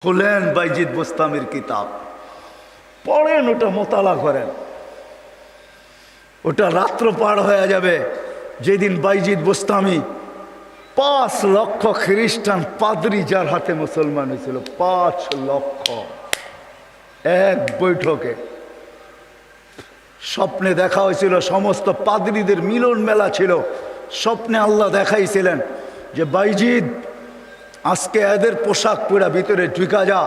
খুলেন বাইজিদ বোস্তামির কিতাব, পড়েন, ওটা মোতালা করেন। ওটা রাত্র পার হয়ে যাবে যেদিন বাইজিদ বোস্তামি 5 লক্ষ খ্রিস্টান পাদ্রী যার হাতে মুসলমান হয়েছিল, 5 লক্ষ এক বৈঠকে। স্বপ্নে দেখা হয়েছিল, সমস্ত পাদ্রীদের মিলন মেলা ছিল। স্বপ্নে আল্লাহ দেখাইছিলেন যে বাইজিদ আজকে এদের পোশাক পরা ভিতরে ঢুকা যা,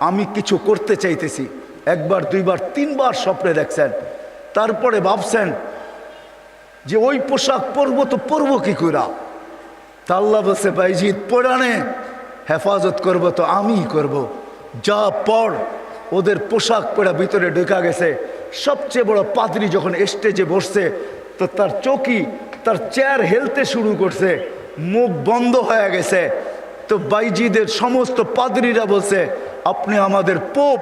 আমি কিছু করতে চাইতেছি। একবার, দুইবার, তিনবার স্বপ্নে দেখছেন। তারপরে ভাবছেন যে ওই পোশাক পরবো তো পরবো কি করা। তা আল্লাহ বলছে বাইজিদ পরানে হেফাজত করবো তো আমিই করব। যা পড়। ওদের পোশাক পরা ভিতরে ঢুকা গেছে। সবচেয়ে বড় পাদ্রী যখন স্টেজে বসছে তো তার চৌকি, তার চেয়ার হেলতে শুরু করছে, মুখ বন্ধ হয়ে গেছে। তো বাইজিদের সমস্ত পাদ্রীরা বলছে আপনি আমাদের পোপ,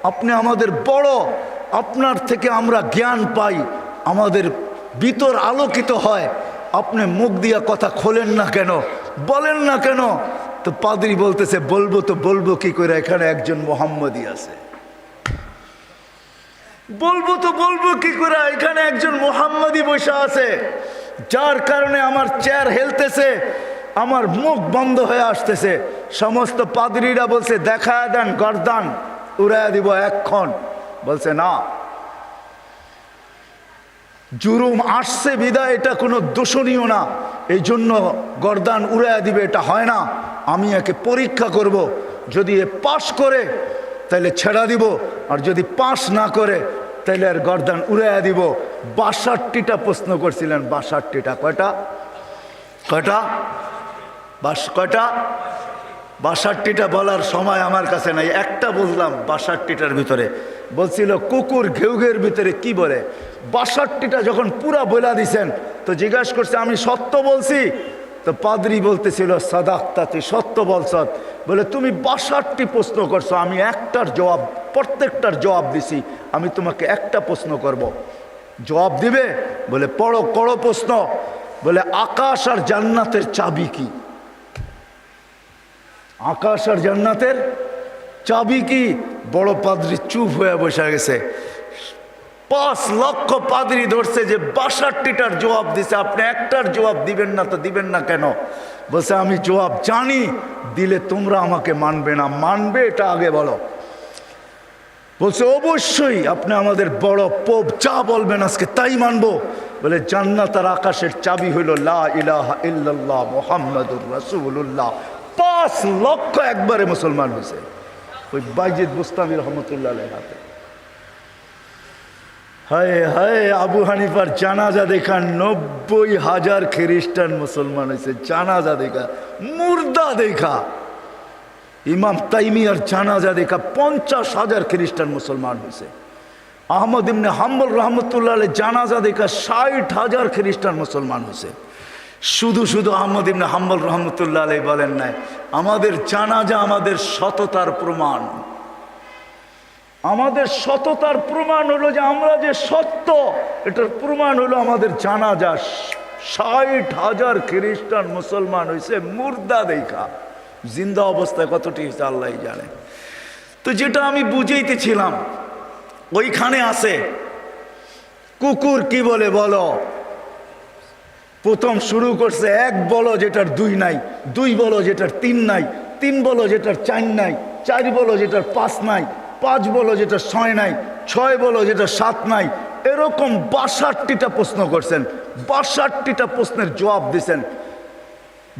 আপনি আমাদের বড়, আপনার থেকে আমরা জ্ঞান পাই, আমাদের ভিতর আলোকিত হয়, আপনি মুখ দিয়া কথা খোলেন না কেন, বলেন না কেন? তো পাদ্রী বলতেছে বলবো তো বলবো কি করে, এখানে একজন মোহাম্মদী আছে। বলবো তো বলবো কি করে, এখানে একজন মোহাম্মদী বসে আছে, যার কারণে আমার চেয়ার হেলতেছে, আমার মুখ বন্ধ হয়ে আসতেছে। সমস্ত পাদ্রীরা বলছে দেখা দেন, গর্দান উড়াইয়া দিব এক্ষণ। বলছে না, জুরুম আসছে বিদায় এটা কোনো দোষণীয় না, এই জন্য গর্দান উড়াইয়া দিবে এটা হয় না। আমি একে পরীক্ষা করব, যদি এ পাশ করে তাহলে ছেড়া দিব, আর যদি পাশ না করে তাহলে আর গর্দান উড়াইয়া দিব। 62টা প্রশ্ন করছিলেন, 62টা। কয়টা? কয়টা? কয়টা? 62টা বলার সময় আমার কাছে নাই, একটা বুঝলাম 62টার ভিতরে। বলছিল কুকুর ঘেউঘের ভিতরে কি বলে। 62টা যখন পুরা বলা দিছেন তো জিজ্ঞাসা করছে আমি সত্য বলছি? তো পাদ্রী বলতেছিল সাদাক্তা, তুই সত্য বলছ। বলে তুমি 62টি প্রশ্ন করছো, আমি একটার জবাব, প্রত্যেকটার জবাব দিছি, আমি তোমাকে একটা প্রশ্ন করব, জবাব দিবে? বলে পড়ো, করো প্রশ্ন। বলে আকাশ আর জান্নাতের চাবি কি? আকাশ আর জান্নাতের চাবি কি? বড় পাদ্রী চুপ হয়ে বসে গেছে। 5 লক্ষ পাদ্রী ধরছে যে 62টার জবাব দিছে, আপনি একটার জবাব দিবেন না, তো দিবেন না কেন? বলছে আমি জবাব জানি, দিলে তোমরা আমাকে মানবে না, মানবে এটা আগে বলো। বলছে অবশ্যই আপনি আমাদের বড় পোপ, যা বলবেন আজকে তাই মানবো। বলে জান্নাত আর আকাশের চাবি হইল লা ইলাহা ইল্লাল্লাহ মুহাম্মাদুর রাসূলুল্লাহ। 5 লক্ষ একবারে মুসলমান হয়েছে ওই বাইজিদ বোস্তামি রহমতুল্লাহ আলাইহির হাতে। হায় হায়, আবু হানিফার জানাজা দেখা 90,000 খ্রিস্টান মুসলমান হয়েছে। জানাজা দেখা, মুর্দা দেখা। ইমাম তাইমিয়ার জানাজা দেখা 50,000 খ্রিস্টান মুসলমান হয়েছে। আহমদ ইবনে হাম্বল রহমতুল্লাহ আলাইহি জানাজা দেখা 60,000 খ্রিস্টান মুসলমান হয়েছে। শুধু শুধু আহমদ ইবনে হাম্বল রহমতুল্লাহ আলাইহি বলেন নাই আমাদের জানাজা আমাদের সততার প্রমাণ। আমাদের সততার প্রমাণ হলো যে আমরা যে সত্য, এটার প্রমাণ হলো আমাদের জানাজা। 60,000 খ্রিস্টান মুসলমান হয়েছে মুর্দা দেখা। জিন্দা অবস্থায় কতটি হয়েছে আল্লাহ জানে। তো যেটা আমি বুঝাইতেছিলাম, ওইখানে আছে কুকুর কি বলে বলো। প্রথম শুরু করছে 1 বলো যেটার 2 নাই, 2 বলো যেটার 3 নাই, 3 বলো যেটার 4 নাই, 4 বলো যেটার 5 নাই, 5 বলো যেটার 6 নাই, 6 বলো যেটার 7 নাই। এরকম 62টা প্রশ্ন করছেন। 62টা প্রশ্নের জবাব দিছেন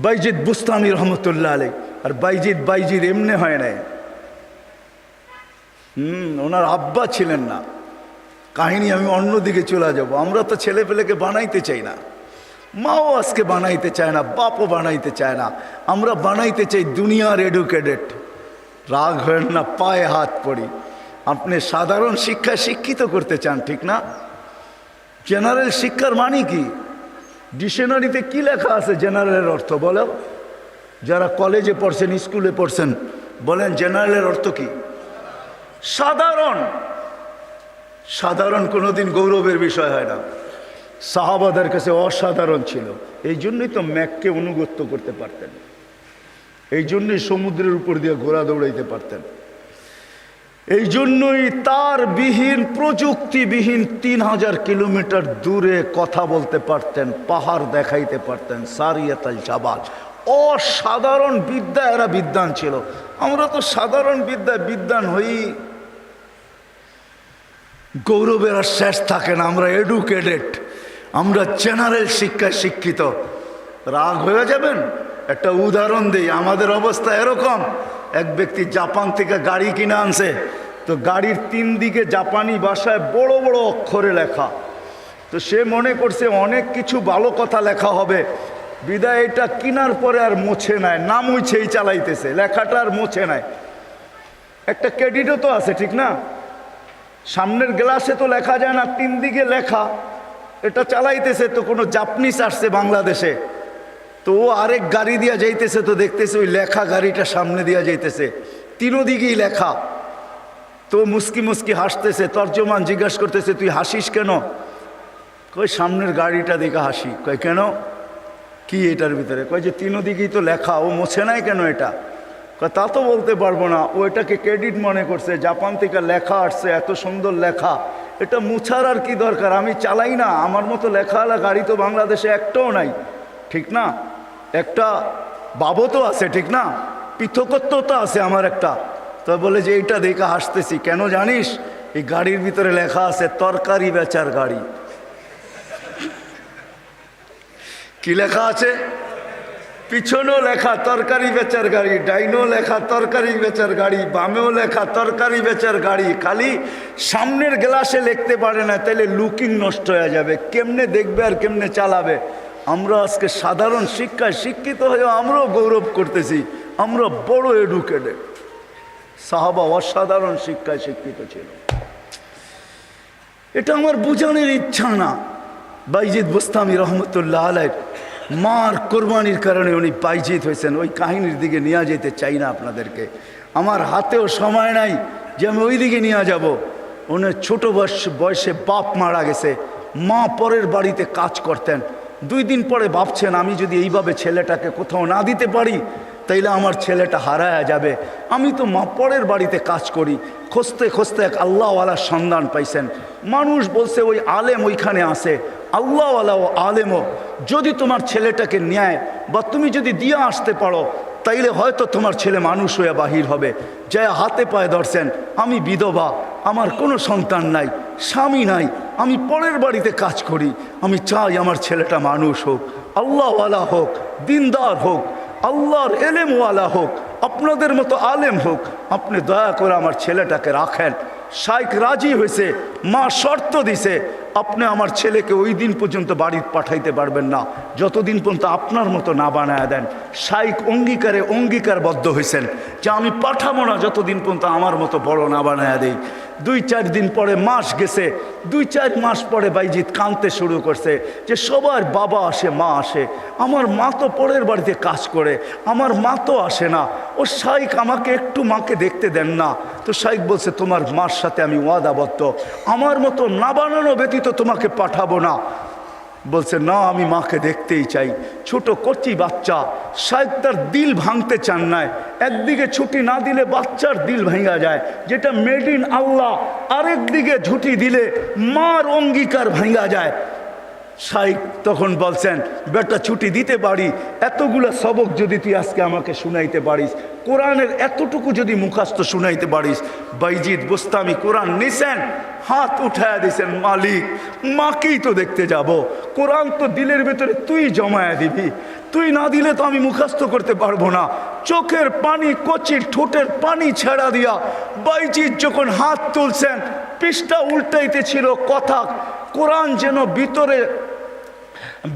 বাইজিদ বুস্তামি রহমতুল্লাহ আলাইহি। আর বাইজিদ এমনি হয় নাই। ওনার আব্বা ছিলেন না। কাহিনী আমি অন্যদিকে চলে যাব। আমরা তো ছেলে পেলেকে বানাইতে চাই না, মাও আজকে বানাইতে চায় না, বাপও বানাইতে চায় না। আমরা বানাইতে চাই দুনিয়ার এডুকেটেড। রাগ হয় না, পায়ে হাত পড়ি। আপনি সাধারণ শিক্ষায় শিক্ষিত করতে চান, ঠিক না? জেনারেল শিক্ষার মানে কি? ডিকশনারিতে কি লেখা আছে জেনারেলের অর্থ বলো? যারা কলেজে পড়ছেন, স্কুলে পড়ছেন, বলেন জেনারেলের অর্থ কি? সাধারণ। সাধারণ কোনোদিন গৌরবের বিষয় হয় না। সাহাবাদের কাছে অসাধারণ ছিল, এই জন্যই তো ম্যাককে অনুগত্য করতে পারতেন। এই জন্যই সমুদ্রের উপর দিয়ে ঘোড়া দৌড়াইতে পারতেন। এই জন্যই তার বিহীন, প্রযুক্তিবিহীন 3000 কিলোমিটার দূরে কথা বলতে পারতেন, পাহাড় দেখাইতে পারতেন। সারিয়াতাল জাবাল, অসাধারণ বিদ্যা, এরা বিদ্বান ছিল। আমরা তো সাধারণ বিদ্যায় বিদ্বান হই, গৌরবের আর শেষ থাকে না। আমরা এডুকেটেড, আমরা জেনারেল শিক্ষায় শিক্ষিত। রাগ হয়ে যাবেন? একটা উদাহরণ দিই। আমাদের অবস্থা এরকম, এক ব্যক্তি জাপান থেকে গাড়ি কিনে আনছে, তো গাড়ির 3 দিকে জাপানি ভাষায় বড় বড় অক্ষরে লেখা। তো সে মনে করছে অনেক কিছু ভালো কথা লেখা হবে, বিদায় এটা কেনার পরে আর মোছে নাই, না মুছেই চালাইতেছে, লেখাটা আর মোছে নাই। একটা ক্রেডিটও তো আছে, ঠিক না? সামনের গ্লাসে তো লেখা যায় না, 3 দিকে লেখা, এটা চালাইতেছে। তো কোনো জাপানিজ আসছে বাংলাদেশে, তো ও আরেক গাড়ি দিয়া যাইতেছে, তো দেখতেছে ওই লেখা গাড়িটা সামনে দিয়া যাইতেছে, 3 দিকেই লেখা। তো মুস্কি মুস্কি হাসতেছে। তর্জমান জিজ্ঞাসা করতেছে, তুই হাসিস কেন? কই সামনের গাড়িটা দেখে হাসি। কয় কেন, কি এটার ভিতরে? কয় যে 3 দিকেই তো লেখা, ও মোছে নাই কেন এটা? কয় তা তো বলতে পারবো না, ও এটাকে ক্রেডিট মনে করছে, জাপান থেকে লেখা আসছে, এত সুন্দর লেখা, এটা মুছার আর কি দরকার, আমি চালাই না, আমার মতো লেখাওয়ালা গাড়ি তো বাংলাদেশে একটাও নাই, ঠিক না? একটা বাবতও আছে, ঠিক না? পৃথকত্ব তো আছে আমার একটা। তো বলে যে এইটা দেখে হাসতেছি কেন জানিস? এই গাড়ির ভিতরে লেখা আছে তরকারি বেচার গাড়ি। কি লেখা আছে? পিছনেও লেখা তরকারি বেচার গাড়ি, ডাইনেও লেখা তরকারি বেচার গাড়ি, বামেও লেখা তরকারি বেচার গাড়ি। খালি সামনের গ্লাসে লিখতে পারে না, তাইলে লুকিং নষ্ট হয়ে যাবে, কেমনে দেখবে আর কেমনে চালাবে। আমরা আজকে সাধারণ শিক্ষায় শিক্ষিত হয়ে আমরাও গৌরব করতেছি, আমরা বড় এডুকেটেড। সাহাবা অসাধারণ শিক্ষায় শিক্ষিত ছিল। এটা আমার বোঝানোর ইচ্ছা না। বাইজিদ বুস্তামি রহমতুল্লাহ আলাইহ মার কোরবানির কারণে উনি বাইজিদ হয়েছেন, ওই কাহিনীর দিকে নিয়ে যেতে চাই না আপনাদেরকে। আমার হাতেও সময় নাই যে আমি ওই দিকে নিয়ে যাব। উনি ছোট বয়সে বাপ মারা গেছে, মা পরের বাড়িতে কাজ করতেন। 2 দিন পরে ভাবছেন, আমি যদি এইভাবে ছেলেটাকে কোথাও না দিতে পারি তাইলে আমার ছেলেটা হারায়া যাবে। আমি তো মা পরের বাড়িতে কাজ করি। খুঁজতে খুঁজতে এক আল্লাহওয়ালার সন্ধান পাইছেন। মানুষ বলছে ওই আলেম ওইখানে আছে, আল্লাহওয়ালা ও আলেমও যদি তোমার ছেলেটাকে নেয় বা তুমি যদি দিয়ে আসতে পারো তাইলে হয়তো তোমার ছেলে মানুষ হয়ে বাহির হবে। যা হাতে পায়ে ধরছেন, আমি বিধবা, আমার কোনো সন্তান নাই, স্বামী নাই, আমি পরের বাড়িতে কাজ করি, আমি চাই আমার ছেলেটা মানুষ হোক, আল্লাহওয়ালা হোক, দিনদার হোক, আল্লাহর এলেমওয়ালা হোক, আপনাদের মতো আলেম হোক, আপনি দয়া করে আমার ছেলেটাকে রাখেন। শাইখ রাজি হয়েছে, মা শর্ত দিছে, আপনি আমার ছেলেকে ওই দিন পর্যন্ত বাড়ি পাঠাইতে পারবেন না যতদিন পর্যন্ত আপনার মতো না বানায় দেন। শাইখ অঙ্গীকারবদ্ধ হয়েছেন যে আমি পাঠাবো না যতদিন পর্যন্ত আমার মতো বড় না বানায় দেই। 2-4 দিন পরে মাস গেছে, 2-4 মাস পরে বাইজিদ কাঁদতে শুরু করছে যে সবার বাবা আসে, মা আসে, আমার মা তো পরের বাড়িতে কাজ করে, আমার মা তো আসে না। ও শাইখ আমাকে একটু মাকে দেখতে দেন না। তো শাইখ বলছে, তোমার মার সাথে আমি ওয়াদাবদ্ধ, আমার মতো না বানানো ব্যতীত তোমাকে পাঠাবো না। বলছে না, আমি মাকে দেখতেই চাই। ছোট কচি বাচ্চা, শাইখ তার দিল ভাঙতে চান না। একদিকে ছুটি না দিলে বাচ্চার দিল ভাঙা যায়, যেটা মেড ইন আল্লাহ, আরেকদিকে ছুটি দিলে মার অঙ্গীকার ভাঙা যায়। শাইখ তখন বলছেন, বেটা ছুটি দিতে পারি, এতগুলো সবক যদি তুই আজকে আমাকে শুনাইতে পারিস, কোরআনের এতটুকু যদি মুখস্থ শুনাইতে পারিস। বাইজিদ বুস্তামি কোরআন নিছেন, হাত উঠায়া দিছেন, মালিক মাকেই তো দেখতে যাব, কোরআন তো দিলের ভেতরে তুই জমায়া দিবি, তুই না দিলে তো আমি মুখস্থ করতে পারবো না। চোখের পানি, কচির ঠোঁটের পানি ছেড়া দিয়া বাইজিদ যখন হাত তুলছেন, পৃষ্ঠা উল্টাইতে ছিল কথা। কোরআন যেন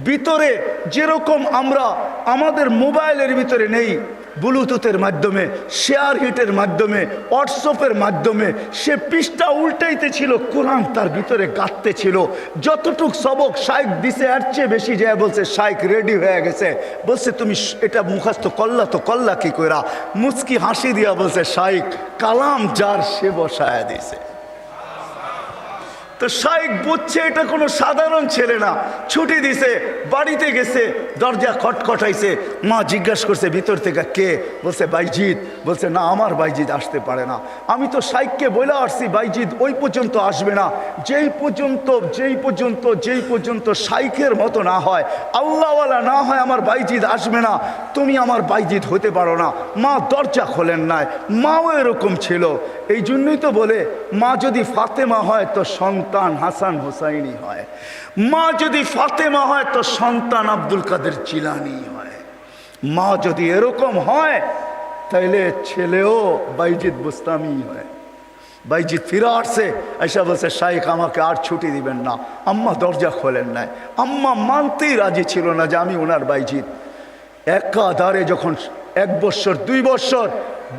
ভিতরে যেরকম আমরা আমাদের মোবাইলের ভিতরে নেই, ব্লুটুথের মাধ্যমে, শেয়ার হিটের মাধ্যমে, হোয়াটসঅ্যাপের মাধ্যমে সে পৃষ্ঠা উল্টাইতে ছিল, কোরআন তার ভিতরে গাঁথতে ছিল। যতটুক সবক শাইখ দিছে এর চেয়ে বেশি যায় বলছে শাইখ রেডি হয়ে গেছে। বলছে তুমি এটা মুখস্থ করলা, তো করলা কি কইরা? মুচকি হাসি দিয়া বলছে, শাইখ কালাম যার সে বসায়া দিছে। তো শাইখ বুঝছে এটা কোনো সাধারণ ছেলে না। ছুটি দিছে, বাড়িতে গেছে, দরজা খটখটাইছে। মা জিজ্ঞাসা করছে ভিতর থেকে কে? বলছে বাইজিৎ। বলছে না, আমার বাইজিৎ আসতে পারে না। আমি তো শাইখকে বলে আসছি বাইজিৎ ওই পর্যন্ত আসবে না, যেই পর্যন্ত শাইখের মতো না হয়, আল্লাহওয়ালা না হয়, আমার বাইজিৎ আসবে না। তুমি আমার বাইজিৎ হতে পারো না। মা দরজা খোলেন নাই। মাও এরকম ছিল। এই জন্যই তো বলে মা যদি ফাতেমা হয় তো সন্তান হাসান হোসাইনি হয়, মা যদি ফাতেমা হয় তো সন্তান আব্দুল কাদের জিলানি হয়। মা যদি এরকম হয় তাইলে ছেলেও বাইজিৎ বুস্তামি হয়। বাইজিৎ ফিরে আসছে, এসে বলছে শাইখ আমাকে আর ছুটি দিবেন না। আম্মা দরজা খোলেন নাই। আম্মা মানতেই রাজি ছিল না যে আমি ওনার বাইজিৎ। একাধারে যখন 1 বৎসর 2 বৎসর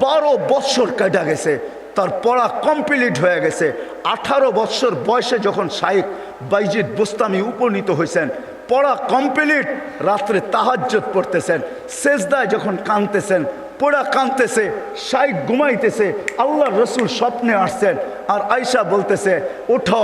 12 বৎসর কেটে গেছে, তার পড়া কমপ্লিট হয়ে গেছে। 18 বৎসর বয়সে যখন শাইখ বাইজিৎ বুস্তামি উপনীত হয়েছেন, পড়া কমপ্লিট, রাত্রে তাহাজ্জুদ পড়তেছেন, সেজদায় যখন কাঁদতেছেন, পড়া কাঁদতেছে, শাইখ ঘুমাইতেছে, আল্লাহর রসুল স্বপ্নে আসছেন। আর আয়সা বলতেছে ওঠো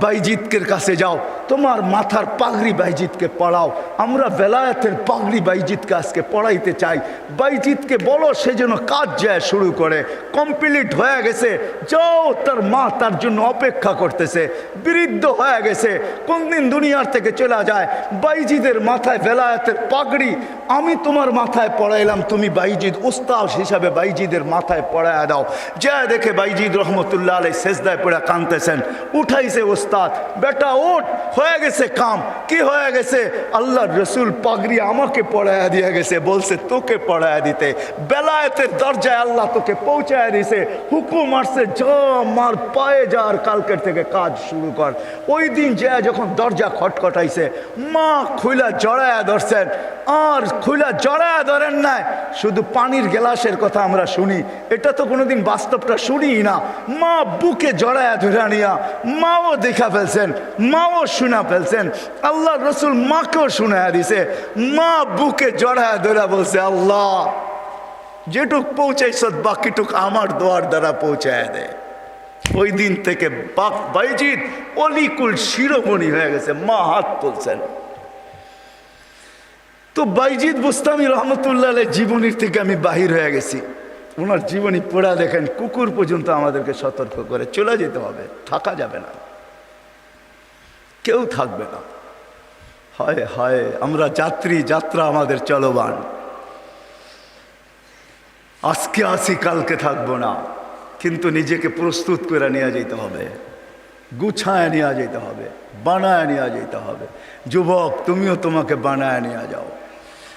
বাইজিৎকের কাছে যাও, তোমার মাথার পাগড়ি বাইজিৎকে পড়াও, আমরা বেলায়েতের পাগড়ি বাইজিৎকে আজকে পড়াইতে চাই। বাইজিৎকে বলো সে যেন কাজ যায় শুরু করে। কমপ্লিট হয়ে গেছে, যাও। তার মা তার জন্য অপেক্ষা করতেছে। বৃদ্ধ হয়ে গেছে, কোনদিন দুনিয়ার থেকে চলে যায়। বাইজিদের মাথায় বেলায়েতের পাগড়ি আমি তোমার মাথায় পড়াইলাম, তুমি বাইজিদ উস্তাদ হিসাবে বাইজিদের মাথায় পড়ায় দাও। যা দেখে বাইজিদ রহমতুল্লাহ আলাইহি সেজদায় পড়ে কাঁদতেছেন। উঠাইছে উস্তাদ, বেটা ওঠ, হয়ে গেছে কাম। কি হয়ে গেছে? আল্লাহর রসুল পাগড়ি আমাকে পড়ায় দিয়ে গেছে, বলছে তোকে পড়ায় দিতে। বেলায়েতের দরজায় আল্লাহ তোকে পৌঁছায় দিছে, হুকুম আসছে যা মার পায়ে যা, আর কালকের থেকে কাজ শুরু কর। ওই দিন যা যখন দরজা খটখটাইছে, মা খুইলা জড়ায়া ধরছেন। আর খুইলা জড়ায়া ধরেন নাই, শুধু পানির গ্লাসের কথা আমরা শুনি, এটা তো কোনোদিন বাস্তবটা শুনি না। মা বুকে জড়ায়া ধরে নিয়া মাও দেখা ফেলছেন, মাও শোনা ফেলছেন। আল্লাহ রসুল মাকেও শোনায়া দিছে। মা বুকে জড়ায়া ধরে বলছে আল্লাহ যেটুক পৌঁছাইছ বাকিটুক আমার দোয়ার দ্বারা পৌঁছায় দেয়। ওই দিন থেকে বাইজিদ অলিকুল শিরোমণি হয়ে গেছে। মা হাত তুলছেন। তো বাইজিদ বুস্তামি রহমতুল্লাহ আলাইহি জীবনীর থেকে আমি বাহির হয়ে গেছি। ওনার জীবনী পড়া দেখেন, কুকুর পর্যন্ত আমাদেরকে সতর্ক করে চলে যেতে হবে, থাকা যাবে না, কেউ থাকবে না। হায় হায়, আমরা যাত্রী, যাত্রা আমাদের চলবান। আজকে আসি কালকে থাকবো না, কিন্তু নিজেকে প্রস্তুত করে নিয়ে যেতে হবে, গুছায় নিয়ে যেতে হবে, বানায় নিয়ে যেতে হবে। যুবক তুমিও তোমাকে বানায় নিয়ে যাও।